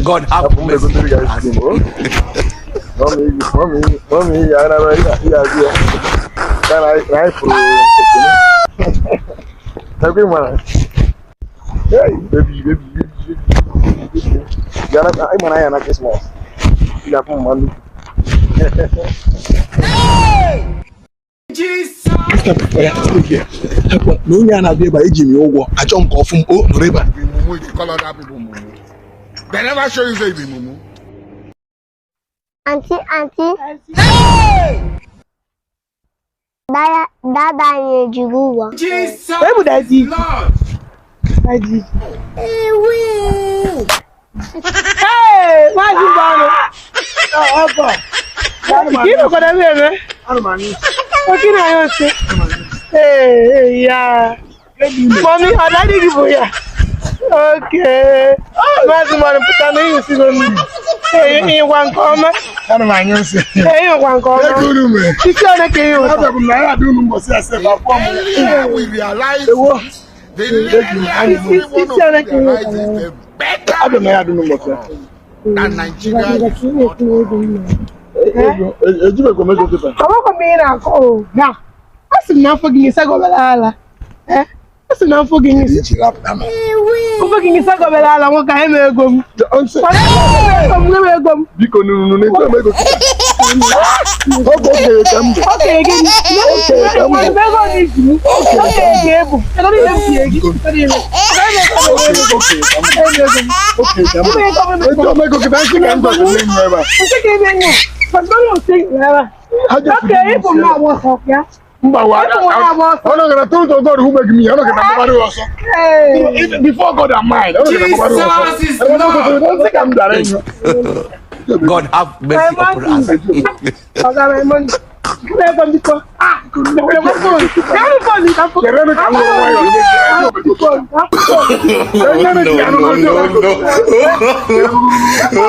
God have mercy upon us. Mommy, can I everyone? Hey, baby. I'm an Christmas. You have money. Jesus. No, you're not there by Jimmy Owo. I jump off from O River. They never show you baby mumu. Auntie. Dada Juguwa. Jesus. Where would I be? Lord. Daddy. Hey, What's it going You know what I mean? What can I say? Hey, yeah. Mommy, I like it for you. Okay. What's the matter? Put on you see me. Hey, you want come? Hey, you want come? You can't get you. We realize they that Nigeria before God and mine. God have mercy upon us. No.